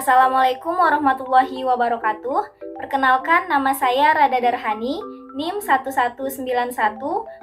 Assalamualaikum warahmatullahi wabarakatuh. Perkenalkan, nama saya Rada Darhani, NIM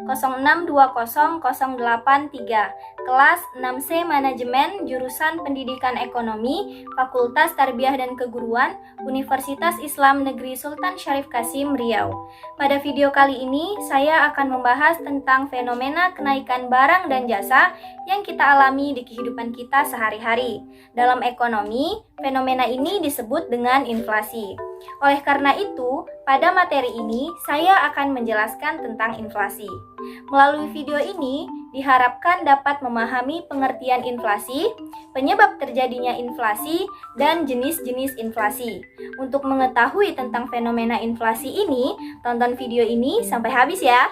119106200883, kelas 6C Manajemen, jurusan Pendidikan Ekonomi, Fakultas Tarbiyah dan Keguruan, Universitas Islam Negeri Sultan Syarif Qasim, Riau. Pada video kali ini, saya akan membahas tentang fenomena kenaikan barang dan jasa yang kita alami di kehidupan kita sehari-hari. Dalam ekonomi, fenomena ini disebut dengan inflasi. Oleh karena itu, pada materi ini saya akan menjelaskan tentang inflasi. Melalui video ini, diharapkan dapat memahami pengertian inflasi, penyebab terjadinya inflasi, dan jenis-jenis inflasi. Untuk mengetahui tentang fenomena inflasi ini, tonton video ini sampai habis ya.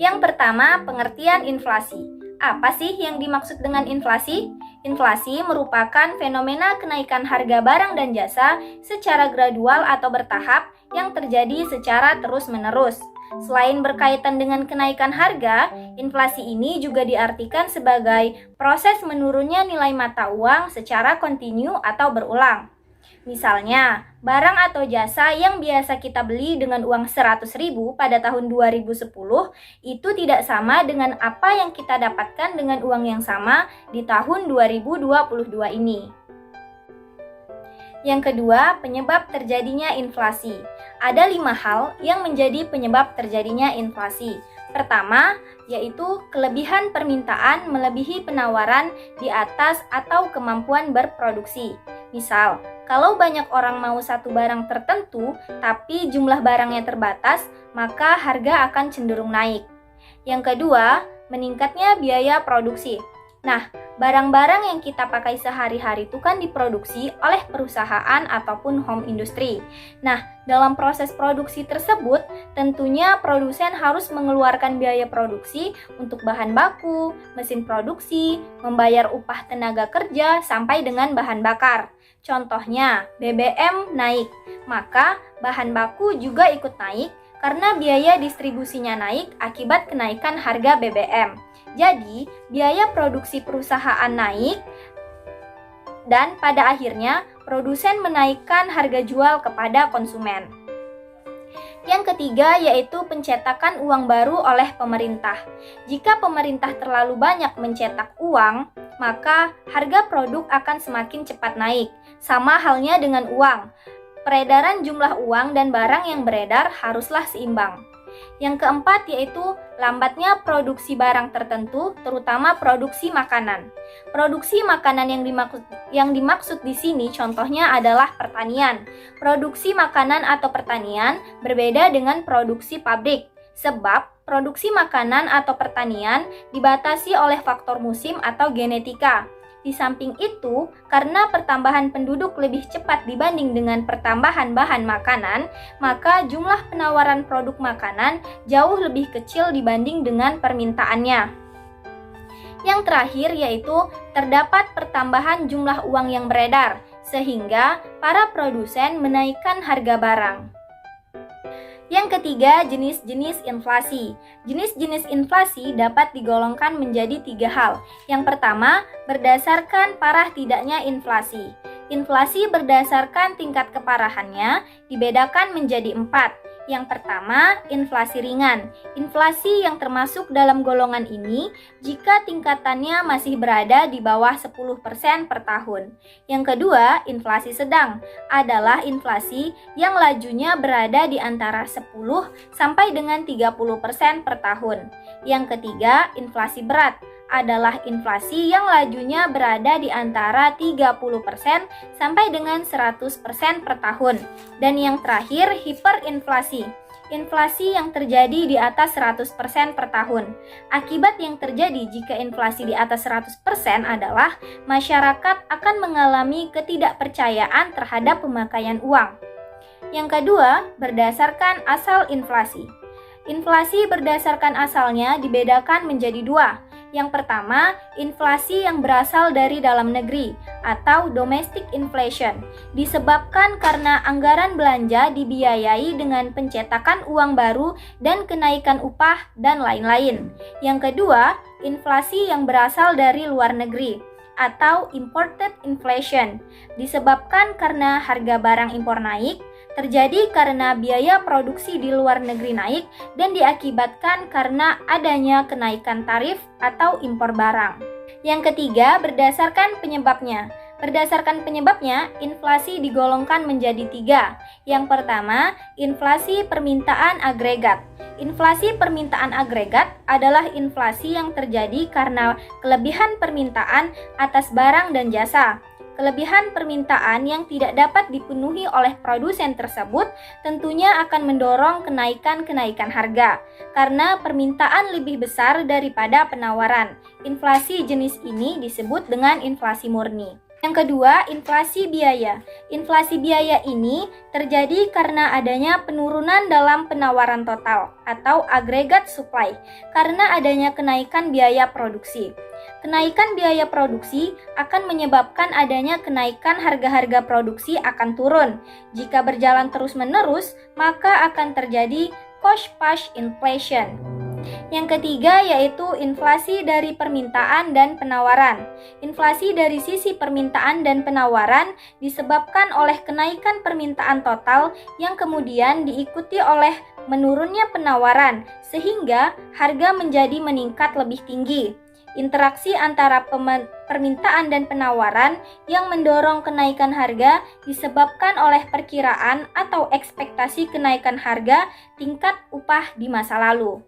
Yang pertama, pengertian inflasi. Apa sih yang dimaksud dengan inflasi? Inflasi merupakan fenomena kenaikan harga barang dan jasa secara gradual atau bertahap yang terjadi secara terus-menerus. Selain berkaitan dengan kenaikan harga, inflasi ini juga diartikan sebagai proses menurunnya nilai mata uang secara kontinu atau berulang. Misalnya, barang atau jasa yang biasa kita beli dengan uang 100.000 pada tahun 2010 itu tidak sama dengan apa yang kita dapatkan dengan uang yang sama di tahun 2022 ini. Yang kedua, penyebab terjadinya inflasi. Ada 5 hal yang menjadi penyebab terjadinya inflasi. Pertama, yaitu kelebihan permintaan melebihi penawaran di atas atau kemampuan berproduksi. Misal, kalau banyak orang mau satu barang tertentu, tapi jumlah barangnya terbatas, maka harga akan cenderung naik. Yang kedua, meningkatnya biaya produksi. Nah, barang-barang yang kita pakai sehari-hari itu kan diproduksi oleh perusahaan ataupun home industry. Nah, dalam proses produksi tersebut, tentunya produsen harus mengeluarkan biaya produksi untuk bahan baku, mesin produksi, membayar upah tenaga kerja, sampai dengan bahan bakar. Contohnya, BBM naik, maka bahan baku juga ikut naik karena biaya distribusinya naik akibat kenaikan harga BBM. Jadi, biaya produksi perusahaan naik dan pada akhirnya produsen menaikkan harga jual kepada konsumen. Yang ketiga yaitu pencetakan uang baru oleh pemerintah. Jika pemerintah terlalu banyak mencetak uang, maka harga produk akan semakin cepat naik. Sama halnya dengan uang. Peredaran jumlah uang dan barang yang beredar haruslah seimbang. Yang keempat yaitu lambatnya produksi barang tertentu, terutama produksi makanan. Produksi makanan yang dimaksud di sini contohnya adalah pertanian. Produksi makanan atau pertanian berbeda dengan produksi pabrik, sebab produksi makanan atau pertanian dibatasi oleh faktor musim atau genetika. Di samping itu, karena pertambahan penduduk lebih cepat dibanding dengan pertambahan bahan makanan, maka jumlah penawaran produk makanan jauh lebih kecil dibanding dengan permintaannya. Yang terakhir yaitu terdapat pertambahan jumlah uang yang beredar, sehingga para produsen menaikkan harga barang. Yang ketiga, jenis-jenis inflasi. Jenis-jenis inflasi dapat digolongkan menjadi 3 hal. Yang pertama, berdasarkan parah tidaknya inflasi. Inflasi berdasarkan tingkat keparahannya dibedakan menjadi 4. Yang pertama, inflasi ringan. Inflasi yang termasuk dalam golongan ini jika tingkatannya masih berada di bawah 10% per tahun. Yang kedua, inflasi sedang adalah inflasi yang lajunya berada di antara 10 sampai dengan 30% per tahun. Yang ketiga, inflasi berat adalah inflasi yang lajunya berada di antara 30% sampai dengan 100% per tahun. Dan yang terakhir, hiperinflasi. Inflasi yang terjadi di atas 100% per tahun. Akibat yang terjadi jika inflasi di atas 100% adalah masyarakat akan mengalami ketidakpercayaan terhadap pemakaian uang. Yang kedua, berdasarkan asal inflasi. Inflasi berdasarkan asalnya dibedakan menjadi 2. Yang pertama, inflasi yang berasal dari dalam negeri atau domestic inflation, disebabkan karena anggaran belanja dibiayai dengan pencetakan uang baru dan kenaikan upah dan lain-lain. Yang kedua, inflasi yang berasal dari luar negeri. atau imported inflation, disebabkan karena harga barang impor naik, terjadi karena biaya produksi di luar negeri naik, dan diakibatkan karena adanya kenaikan tarif atau impor barang. Yang ketiga, berdasarkan penyebabnya. Berdasarkan penyebabnya, inflasi digolongkan menjadi 3. Yang pertama, inflasi permintaan agregat. Inflasi permintaan agregat adalah inflasi yang terjadi karena kelebihan permintaan atas barang dan jasa. Kelebihan permintaan yang tidak dapat dipenuhi oleh produsen tersebut tentunya akan mendorong kenaikan harga karena permintaan lebih besar daripada penawaran. Inflasi jenis ini disebut dengan inflasi murni. Yang kedua, inflasi biaya. Inflasi biaya ini terjadi karena adanya penurunan dalam penawaran total atau agregat supply karena adanya kenaikan biaya produksi. Kenaikan biaya produksi akan menyebabkan adanya kenaikan harga-harga produksi akan turun. Jika berjalan terus-menerus, maka akan terjadi cost push inflation. Yang ketiga yaitu inflasi dari permintaan dan penawaran. Inflasi dari sisi permintaan dan penawaran disebabkan oleh kenaikan permintaan total yang kemudian diikuti oleh menurunnya penawaran sehingga harga menjadi meningkat lebih tinggi. Interaksi antara permintaan dan penawaran yang mendorong kenaikan harga disebabkan oleh perkiraan atau ekspektasi kenaikan harga tingkat upah di masa lalu.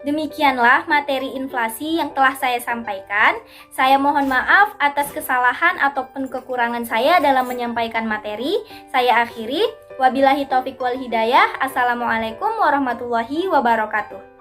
Demikianlah materi inflasi yang telah saya sampaikan. Saya mohon maaf atas kesalahan ataupun kekurangan saya dalam menyampaikan materi. Saya akhiri. Wabillahi taufiq wal hidayah. Assalamualaikum warahmatullahi wabarakatuh.